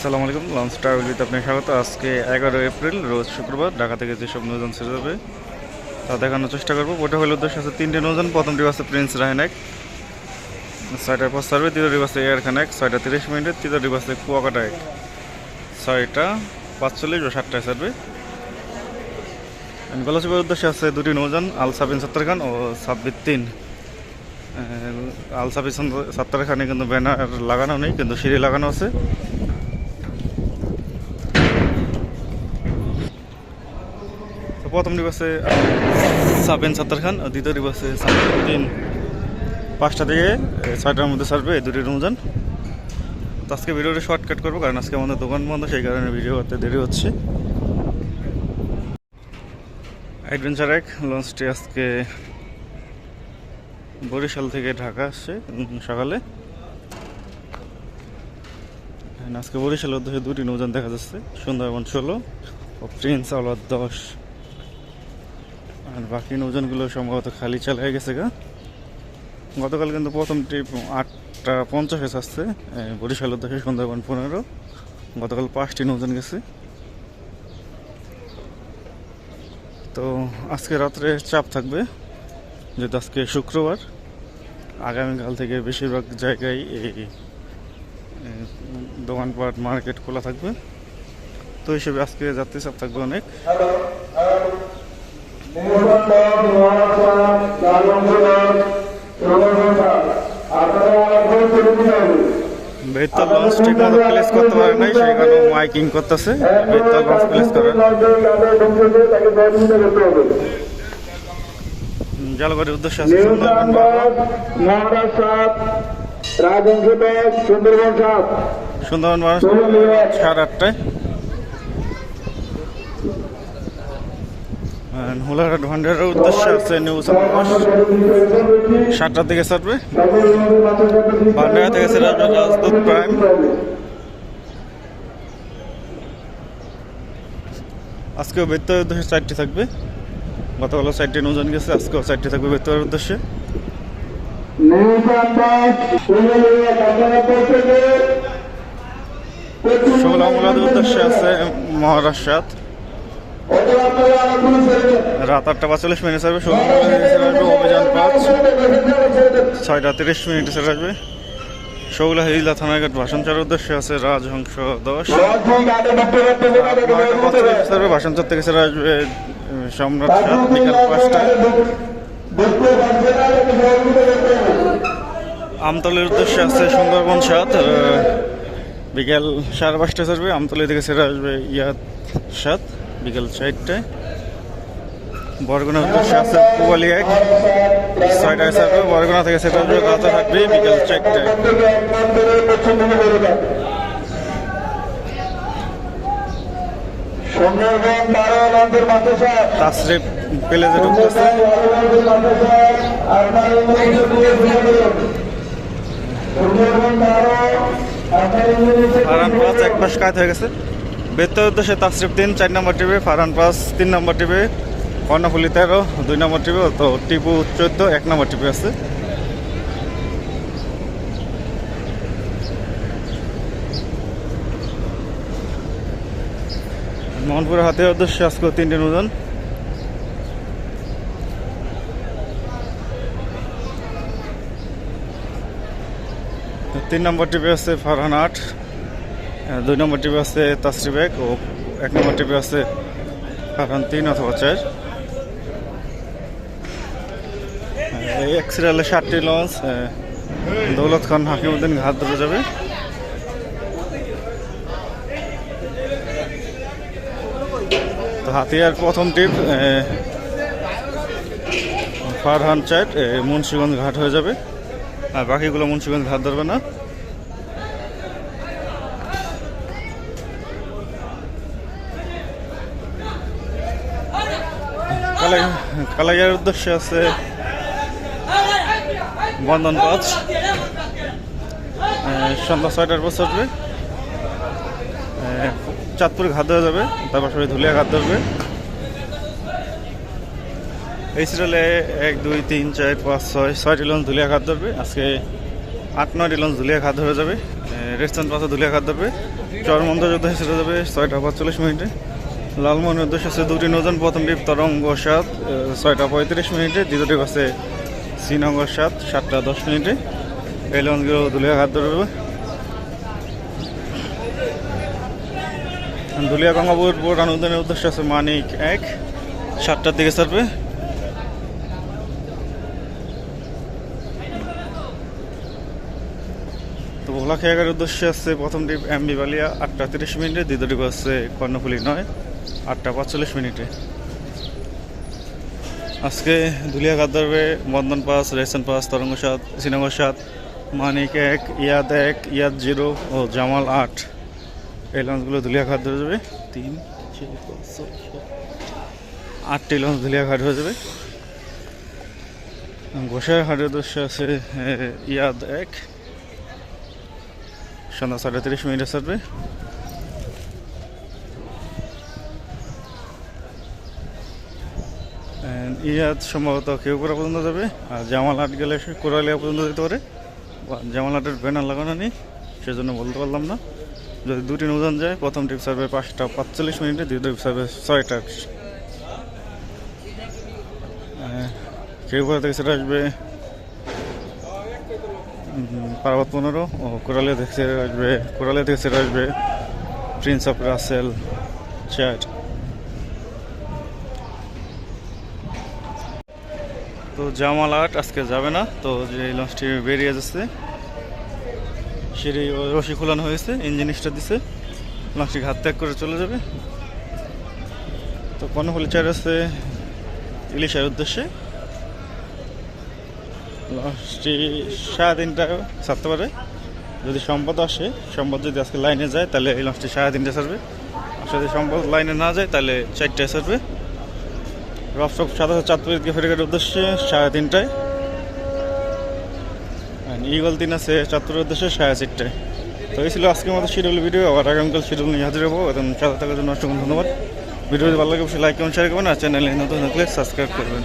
আসসালামু আলাইকুম, লঞ্চ ট্রাভেলিতে আপনাকে স্বাগত। আজকে 11 এপ্রিল রোজ শুক্রবার ঢাকা থেকে যেসব নৌযান ছেড়ে যাবে তা দেখানোর চেষ্টা করবো। ওটা হলো উদ্দেশ্য আছে 3টে নৌযান। প্রথমটি আছে প্রিন্স রায়হান 6টার পর সার্ভে, দ্বিতীয়টি আছে এয়ার খান 6টা 30 মিনিটে, তৃতীয়টি আছে কুয়াকাটা 6টা 45 বা 7টায় সার্ভে। গলাচিপার উদ্দেশ্যে আছে দুটি নৌযান, আল সাবিন সত্তর খান ও সাব্বির 3। আল সাবিন সত্তর খানে কিন্তু ব্যানার লাগানো নেই, কিন্তু সিঁড়ি লাগানো আছে। প্রথম ডিবাসে সাবেন সত্তর খান, দ্বিতীয় ডিবাসে সাবেন 3। 5টা থেকে 6টার মধ্যে ছাড়বে এই দুটি নৌযান। তো আজকে ভিডিওটা শর্টকাট করবো, কারণ আজকে আমাদের দোকান বন্ধ, সেই কারণে ভিডিও করতে দেরি হচ্ছে। অ্যাডভেঞ্চার 1 লঞ্চটি আজকে বরিশাল থেকে ঢাকা আসছে সকালে। আজকে বরিশালের উদ্দেশ্যে দুটি নৌযান দেখা যাচ্ছে, সুন্দরবন 16 ও প্রিন্স আওলাদ 10। আর বাকি নৌযানগুলো সম্ভবত খালি চালিয়ে গেছে গা। গতকাল কিন্তু প্রথম ট্রিপ 8টা 50-এ আসছে বরিশাল উদ্দেশ্যে, সুন্দরবন 15। গতকাল 5টি নৌযান গেছে। তো আজকে রাত্রে চাপ থাকবে, যেহেতু আজকে শুক্রবার। আগামীকাল থেকে বেশিরভাগ জায়গায় এই দোকানপাট মার্কেট খোলা থাকবে। তো হিসেবে আজকে যাত্রী চাপ থাকবে অনেক। বেতাল লঞ্চ ঠিক মতো প্লেস করতে পারে নাই, সেই কারণে মাইকিং করতেছে বেতাল লঞ্চ প্লেস করে। জলবায়ুর উদ্দেশ্যে আছে সুন্দরবন 8:30। হোলাঘাট ভান্ডারের উদ্দেশ্যে আছে নিউ সামাস 7টার দিকে ছাড়বে। ভান্ডারা থেকে ছেড়ে আসবে রাজদূত প্রাইম। আজকেও বেতার উদ্দেশ্যে 4টি থাকবে। গতকাল 4টি নৌযান গেছে, আজকেও 4টি থাকবে বেতার উদ্দেশ্যে। ষোলামুলাদের উদ্দেশ্যে আছে মহারাষ্ট্র রাত 8:45 ছাড়বে। অভিযান 5 6টা 30 ছেড়ে আসবে। শৌলা হিজলা থানাঘাট ভাষণচার উদ্দেশ্যে আছে রাজহংস 10 ছাড়বে। ভাষণচার থেকে ছেড়ে আসবে সম্রাট 7 বিকাল 5টায়। আমতলের উদ্দেশ্যে আছে সুন্দরবন 7 বিকাল 5:30 ছাড়বে। আমতলি থেকে ছেড়ে আসবে ইয়াদ 7 বিকাল 4টায়। বরগুনার উদ্দেশ্যে আছে পুবালি 1 6টায় ছাড়বে। বরগুনা থেকে ছেড়ে আসবে রাজারহাট বিকাল 4টায়। তাসরিফ প্লেজে ঢুকতেছে। ফারহান 5 এক পাশ কাজ হয়ে গেছে। বেতার উদ্দেশ্যে তাসরিফ 3 4 নম্বর টিপে, ফারহান 5 3 নম্বর টিপে, কর্ণফুলি 13 2 নম্বর টিপে, তো টিপু 14 1 নম্বর টিপে আছে। মোহনপুর হাতের উদ্দেশ্যে আজকে 3টে নৌযান। তিন নম্বর টিপে আছে ফারহান 8, 2 নম্বর টিপে আছে তাসরিফ 1 ও 1 নম্বর টিপে আছে ফারহান 3 অথবা 4। এই এক সিরিয়ালে 7টি লঞ্চ দৌলত খান হাকিমউদ্দিন ঘাট ধরে যাবে। তো হাতিয়ার প্রথম টিপ ফারহান 4 মুন্সিগঞ্জ ঘাট হয়ে যাবে, আর বাকিগুলো মুন্সিগঞ্জ ঘাট ধরবে না। কালাইয়ার উদ্দেশ্যে আছে বন্ধন 5 সন্ধ্যা 6টার পর ছাড়বে। চাঁদপুর ঘাট ধরে যাবে, তারপর সবাই ধুলিয়া ঘাট ধরবে। এই সিরিয়ালে 1 2 3 4 5 6 6টি লঞ্চ ধুলিয়া ঘাট ধরবে। আজকে 8 9টি লঞ্চ ধুলিয়া ঘাট ধরে যাবে। রেস্টুরেন্ট পাশে দুলিয়াঘাট ধরবে। চরমন্দ যোদ্ধা সেটা যাবে 6টা 45 লালমোহনের উদ্দেশ্যে আছে 2টি নৌযান। প্রথম ট্রিপ তরঙ্গ 7 6টা 35 দ্বিতীয় ট্রিপ আছে শ্রীনগর 7 7টা 10 এই লঞ্চগুলো দুলিয়াঘাট ধরবে। দুলিয়া গঙ্গাপুর বোরান উদ্যানের উদ্দেশ্যে আছে মানিক 1 7টার দিকে ছাড়বে। তো ভোলা খেয়াঘাটের উদ্দেশ্যে আছে প্রথম ট্রিপ এমবি বালিয়া 8টা 30 দ্বিতীয় ট্রিপ আছে কর্ণফুলি 9 8টা 45। আজকে দুলিয়াঘাট ধরবে বন্ধন পাস, রেশন পাস, তরঙ্গ 7 শ্রীনগর 7 মানিক 1 ইয়াদ 1 ইয়াদ 0 ও জামাল 8 এই লঞ্চগুলো দুলিয়াঘাট ধরে যাবে। 3 4 5 8টি লঞ্চ দুলিয়াঘাট হয়ে যাবে। গোসাইরহাটের উদ্দেশ্যে আছে ইয়াদ 1 সন্ধ্যা 6টা 30 ছাড়বে। ইয়াদ সম্ভবত কেউপুরা পর্যন্ত যাবে, আর জামাল 8 গেলে কোরালিয়া পর্যন্ত যেতে পারে। জামাল 8-এর ব্যানার লাগানো নেই, সেজন্য বলতে পারলাম না। যদি 2টি নৌযান যায়, প্রথম ট্রিপ ছাড়বে 5টা 45, দ্বিতীয় ট্রিপ ছাড়বে 6টা। কেউপুরা থেকে সেটা আসবে পার্বত 15 ও কোরালিয়া থেকে সেটা আসবে প্রিন্স অফ রাসেল 4। তো জামাল 8 আজকে যাবে না, তো যে লঞ্চটি বেরিয়ে যাচ্ছে সেটি রশি খোলানো হয়েছে, ইঞ্জিন স্টার্ট দিছে, লঞ্চটি ঘাট ত্যাগ করে চলে যাবে। তো কর্ণফুলি 4 আছে ইলিশার উদ্দেশ্যে, লঞ্চটি 3:30টায় ছাড়তে পারে যদি সম্পদ আসে। সম্পদ যদি আজকে লাইনে যায় তাহলে এই লঞ্চটি 3:30টায় ছাড়বে, আর যদি সম্পদ লাইনে না যায় তাহলে 4টায় ছাড়বে। রফসক 7 ফেরিঘাটের উদ্দেশ্যে 3:30টায়, ইগল 3 আছে চাঁদপুরের উদ্দেশ্যে 4:30টায়। তো এই ছিল আজকের মতো শিডিউল ভিডিও। আবার আগামীকাল শিডিউল নিয়ে হাজির হবো। এবং সাথে থাকার জন্য অসংখ্য ধন্যবাদ। ভিডিও যদি ভালো লাগে অবশ্যই লাইক এবং শেয়ার করবেন, আর চ্যানেলে নতুন থাকলে সাবস্ক্রাইব করবেন।